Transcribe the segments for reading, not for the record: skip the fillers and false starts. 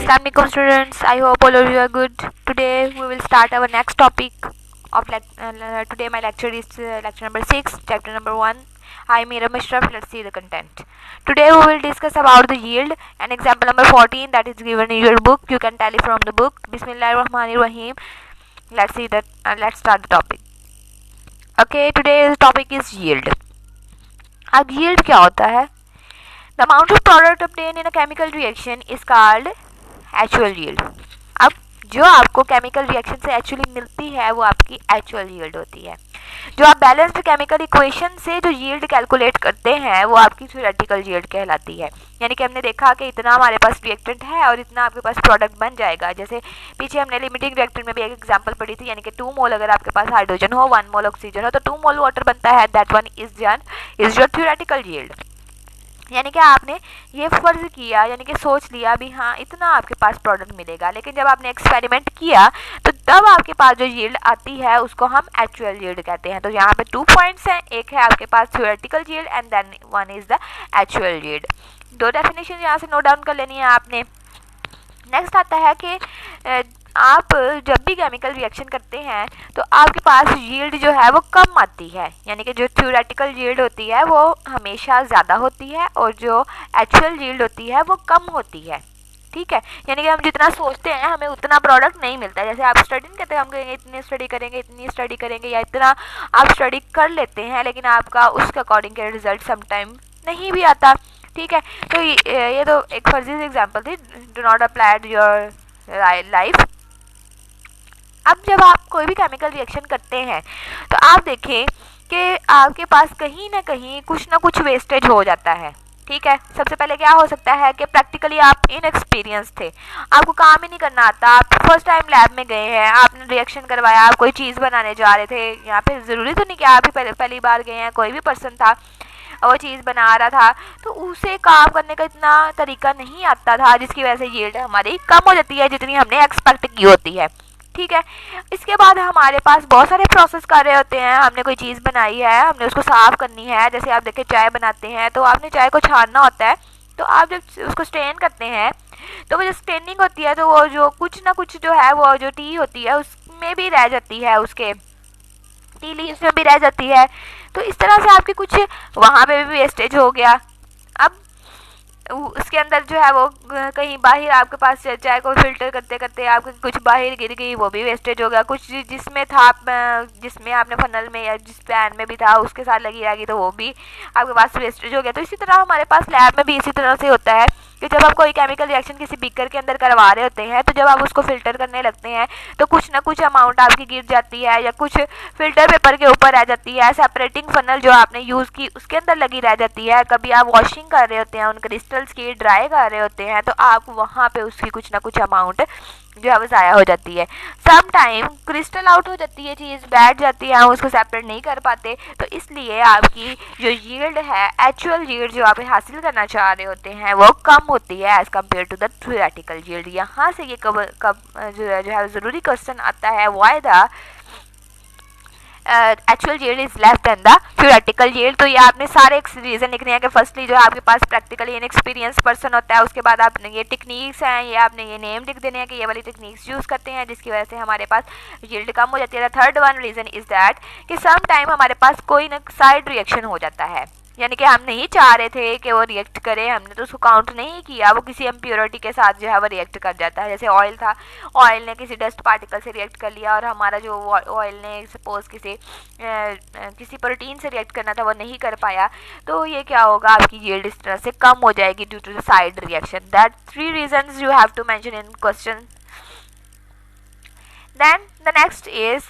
Assalamualaikum students. I hope all of you are good. Today we will start our next topic of today my lecture is lecture number 6, chapter number 1. I am Mira Mishraf. Let's see the content. Today we will discuss about the yield and example number 14 that is given in your book. You can tally from the book. Bismillahirrahmanirrahim. Let's see that. Let's start the topic. Okay, today's topic is yield. अब yield क्या होता है? The amount of product obtained in a chemical reaction is called actual yield. अब जो आपको chemical reaction से actually मिलती है वो आपकी एक्चुअल यील्ड होती है. जो आप बैलेंस्ड केमिकल इक्वेशन से जो यील्ड कैलकुलेट करते हैं वो आपकी थ्योरेटिकल यील्ड कहलाती है. यानी कि हमने देखा कि इतना हमारे पास रिएक्टेंट है और इतना आपके पास प्रोडक्ट बन जाएगा. जैसे पीछे हमने लिमिटिंग रिएक्टेंट में भी एक एग्जांपल पढ़ी थी, यानी कि 2 मोल अगर आपके पास हाइड्रोजन हो, 1 मोल ऑक्सीजन हो, तो 2 मोल वाटर बनता है. That one is your theoretical yield. यानी कि आपने ये फ़र्ज़ किया, यानी कि सोच लिया भी हाँ इतना आपके पास प्रोडक्ट मिलेगा, लेकिन जब आपने एक्सपेरिमेंट किया तो तब आपके पास जो यील्ड आती है उसको हम एक्चुअल यील्ड कहते हैं. तो यहाँ पे 2 पॉइंट्स हैं. एक है आपके पास theoretical yield and then one is the actual yield. 2 definition यहाँ से नोट डाउन कर लेनी है आपने. नेक्स्ट आता है कि आप जब भी केमिकल रिएक्शन करते हैं तो आपके पास यील्ड जो है वो कम आती है. यानी कि जो थ्योरेटिकल यील्ड होती है वो हमेशा ज़्यादा होती है और जो एक्चुअल यील्ड होती है वो कम होती है. ठीक है, यानी कि हम जितना सोचते हैं हमें उतना प्रोडक्ट नहीं मिलता है. जैसे आप स्टडी नहीं करते, हम कहेंगे इतनी स्टडी करेंगे, इतनी स्टडी करेंगे, या इतना आप स्टडी कर लेते हैं, लेकिन आपका उसके अकॉर्डिंग के रिजल्ट समटाइम नहीं भी आता. ठीक है, तो ये तो एक फर्जी एग्जाम्पल थी. Do not apply your life. अब जब आप कोई भी केमिकल रिएक्शन करते हैं तो आप देखें कि आपके पास कहीं ना कहीं कुछ ना कुछ वेस्टेज हो जाता है. ठीक है, सबसे पहले क्या हो सकता है कि प्रैक्टिकली आप इनएक्सपीरियंस थे, आपको काम ही नहीं करना आता, आप फर्स्ट टाइम लैब में गए हैं, आपने रिएक्शन करवाया, आप कोई चीज़ बनाने जा रहे थे. यहाँ पे ज़रूरी तो नहीं कि आप ही पहली बार गए हैं, कोई भी पर्सन था वो चीज़ बना रहा था तो उसे काम करने का इतना तरीका नहीं आता था, जिसकी वजह से यील्ड हमारी कम हो जाती है जितनी हमने एक्सपेक्ट की होती है. ठीक है, इसके बाद हमारे पास बहुत सारे प्रोसेस कर रहे होते हैं. हमने कोई चीज़ बनाई है, हमने उसको साफ़ करनी है. जैसे आप देखें चाय बनाते हैं तो आपने चाय को छानना होता है, तो आप जब उसको स्टेन करते हैं तो वो जो स्टेनिंग होती है तो वो जो कुछ ना कुछ जो है वो जो टी होती है उसमें भी रह जाती है, उसके टी लीव्स में भी रह जाती है. तो इस तरह से आपके कुछ वहाँ पे भी वेस्टेज हो गया. अब उसके अंदर जो है वो कहीं बाहर आपके पास चाय को फिल्टर करते करते आपके कुछ बाहर गिर गई, वो भी वेस्टेज हो गया. कुछ जिसमें था, जिसमें आपने फनल में या जिस पैन में भी था उसके साथ लगी रहेगी तो वो भी आपके पास वेस्टेज हो गया. तो इसी तरह हमारे पास लैब में भी इसी तरह से होता है कि जब आप कोई केमिकल रिएक्शन किसी बीकर के अंदर करवा रहे होते हैं तो जब आप उसको फिल्टर करने लगते हैं तो कुछ ना कुछ अमाउंट आपकी गिर जाती है या कुछ फिल्टर पेपर के ऊपर रह जाती है. सेपरेटिंग फनल जो आपने यूज़ की उसके अंदर लगी रह जाती है. कभी आप वॉशिंग कर रहे होते हैं उन क्रिस्टल्स की, ड्राई कर रहे होते हैं, तो आप वहाँ पे उसकी कुछ ना कुछ अमाउंट जो है वो ज़ाया हो जाती है. सम टाइम क्रिस्टल आउट हो जाती है, चीज़ बैठ जाती है, हम उसको सेपरेट नहीं कर पाते. तो इसलिए आपकी जो यील्ड है, एक्चुअल यील्ड जो आप हासिल करना चाह रहे होते हैं वो कम होती है as compared to the theoretical yield. यहाँ से ये कब जो है ज़रूरी क्वेश्चन आता है, why the actual yield is less than the theoretical yield. तो ये आपने सारे रीज़न लिखने हैं कि फर्स्टली जो आपके पास प्रैक्टिकली इनएक्सपीरियंस पर्सन होता है, उसके बाद आपने ये टेक्निक्स हैं, ये आपने ये नेम लिख देने हैं कि ये वाली टेक्निक्स यूज़ करते हैं जिसकी वजह से हमारे पास यील्ड कम हो जाती है. Third one reason is that कि सम टाइम हमारे पास कोई ना साइड रिएक्शन हो जाता है, यानी कि हम नहीं चाह रहे थे कि वो रिएक्ट करे, हमने तो उसको काउंट नहीं किया, वो किसी इम्प्योरिटी के साथ जो है वो रिएक्ट कर जाता है. जैसे ऑयल था, ऑयल ने किसी डस्ट पार्टिकल से रिएक्ट कर लिया और हमारा जो ऑयल ने सपोज किसी प्रोटीन से रिएक्ट करना था वो नहीं कर पाया, तो ये क्या होगा, आपकी यील्ड इस तरह से कम हो जाएगी due to the side reaction. That 3 reasons you have to mention in question. Then the next is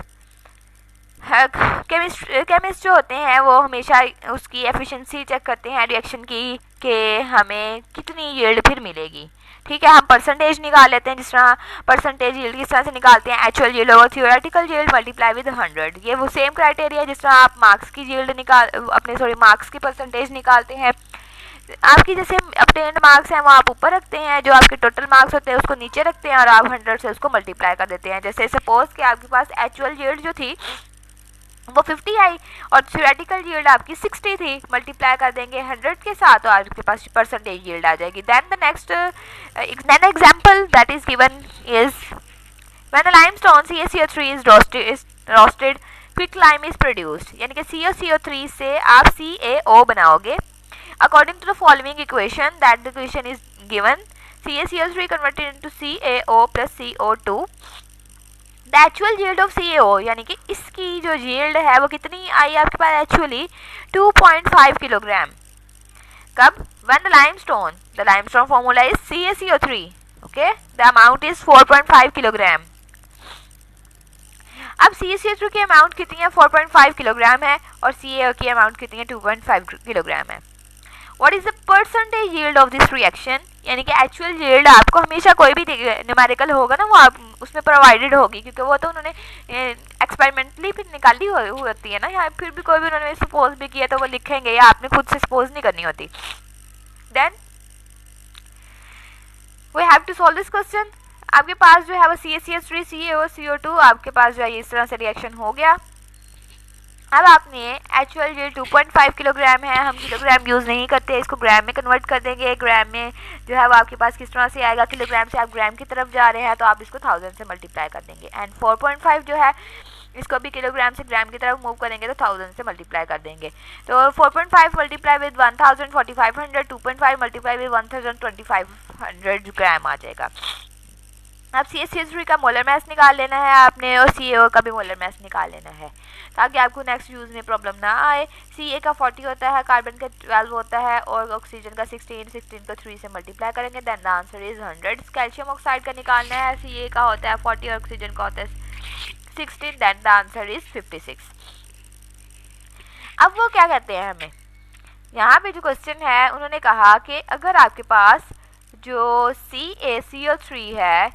chemist जो होते हैं वो हमेशा उसकी एफिशिएंसी चेक करते हैं रिएक्शन की कि हमें कितनी यील्ड फिर मिलेगी. ठीक है, हम परसेंटेज निकाल लेते हैं, जिस तरह परसेंटेज यील्ड किस तरह से निकालते हैं, एक्चुअल यील्ड और थ्योरेटिकल यील्ड मल्टीप्लाई विद 100. ये वो सेम क्राइटेरिया जिस तरह आप मार्क्स की यील्ड मार्क्स की परसेंटेज निकालते हैं. आपकी जैसे अपटेन्ड मार्क्स हैं वो आप ऊपर रखते हैं, जो आपके टोटल मार्क्स होते हैं उसको नीचे रखते हैं और आप 100 से उसको मल्टीप्लाई कर देते हैं. जैसे सपोज कि आपके पास एक्चुअल यील्ड जो थी वो 50 आई और थ्योरेटिकल यील्ड आपकी 60 थी, मल्टीप्लाई कर देंगे 100 के साथ तो आपके पास परसेंटेज यील्ड आ जाएगी. Then the next example that is given is when the limestone CaCO3 is roasted quick lime is produced, यानी कि CaCO3 से आप CaO बनाओगे. According to the following equation that the equation is given, CaCO3 converted into CaO plus CO2. The actual yield of CaO, यानी कि इसकी जो yield है वो कितनी आई आपके पास एक्चुअली 2.5 किलोग्राम. कब? When the limestone formula is CaCO3. Okay, the amount is 4.5 kilogram. अब CaCO3 की अमाउंट कितनी है? 4.5 किलोग्राम है और CaO की अमाउंट कितनी है? 2.5 किलोग्राम है. What is the percentage yield of this reaction, यानी कि एक्चुअल यील्ड आपको हमेशा कोई भी न्यूमेरिकल होगा ना वो आप उसमें प्रोवाइडेड होगी, क्योंकि वो तो उन्होंने एक्सपेरिमेंटली फिर निकाली होती है ना, या फिर भी कोई भी उन्होंने सपोज भी किया तो वो लिखेंगे, या आपने खुद से सपोज नहीं करनी होती. Then we have to solve this question. आपके पास जो है वो CaCO3 CaO CO2 आपके पास जो है इस तरह से रिएक्शन हो गया. अब आपने एक्चुअल यील्ड 2.5 किलोग्राम है, हम किलोग्राम यूज़ नहीं करते, इसको ग्राम में कन्वर्ट कर देंगे. ग्राम में जो है वो आपके पास किस तरह से आएगा, किलोग्राम से आप ग्राम की तरफ जा रहे हैं तो आप इसको 1000 से मल्टीप्लाई कर देंगे. एंड 4.5 जो है इसको भी किलोग्राम से ग्राम की तरफ मूव करेंगे तो 1000 से मल्टीप्लाई कर देंगे. तो 4.5 मल्टीप्लाई विद 1000 4500, 2.5 मल्टीप्लाई विद 1000 2500 ग्राम आ जाएगा. अब CaCO3 का मोलर मास निकाल लेना है आपने और CaO का भी मोलर मास निकाल लेना है ताकि आपको नेक्स्ट यूज में प्रॉब्लम ना आए. Ca का 40 होता है, कार्बन का 12 होता है और ऑक्सीजन का 16 को 3 से मल्टीप्लाई करेंगे. Then the answer is 100. Calcium oxide का निकालना है, Ca का होता है 40 और ऑक्सीजन का होता है 16. Then the answer is 56. अब वो क्या कहते हैं हमें, यहाँ पे जो क्वेश्चन है उन्होंने कहा कि अगर आपके पास जो CaCO3 है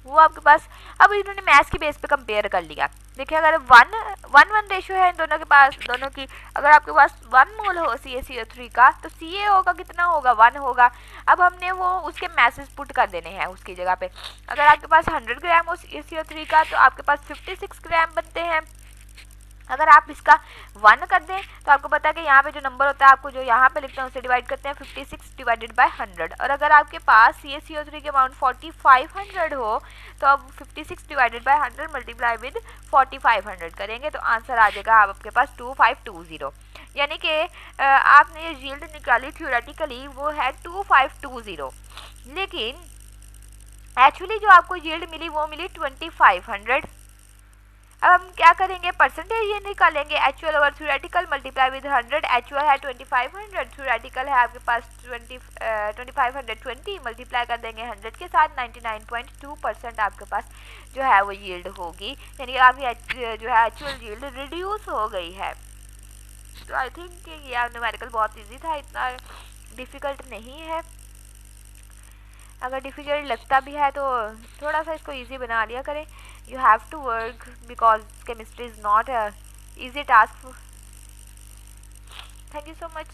वो आपके पास, अब इन्होंने मैथ्स की बेस पे कंपेयर कर लिया. देखिए अगर 1:1 रेशियो है इन दोनों के पास, दोनों की, अगर आपके पास 1 मोल हो CaCO3 का तो CaO का कितना होगा? 1 होगा. अब हमने वो उसके मैसेज पुट कर देने हैं उसकी जगह पे. अगर आपके पास 100 ग्राम हो CaCO3 का तो आपके पास 56 ग्राम बनते हैं. अगर आप इसका 1 कर दें तो आपको पता है कि यहाँ पे जो नंबर होता है आपको जो यहाँ पे लिखते हैं उसे डिवाइड करते हैं 56 डिवाइडेड बाय 100. और अगर आपके पास CaCO3 की अमाउंट 4500 हो तो अब 56 डिवाइडेड बाय 100 मल्टीप्लाई विद 4500 करेंगे तो आंसर आ जाएगा आपके पास 2520. यानी कि आपने ये यील्ड निकाली थ्योरेटिकली वो है 2520, लेकिन एक्चुअली जो आपको यील्ड मिली वो मिली 2500. अब हम क्या करेंगे, परसेंटेज ये निकालेंगे. Actual over theoretical multiply with 100. Actual है 2500, थ्योरेटिकल है आपके पास 2520 मल्टीप्लाई कर देंगे 100 के साथ. 99.2% आपके पास जो है वो यील्ड होगी, यानी आपकी जो है एक्चुअल यील्ड रिड्यूस हो गई है. तो आई थिंक ये न्यूमेरिकल बहुत ईजी था, इतना डिफ़िकल्ट नहीं है. अगर डिफ़िकल्ट लगता भी है तो थोड़ा सा इसको ईजी बना लिया करें. You have to work because chemistry is not a easy task. Thank you so much.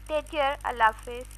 Take care. Allah Hafiz.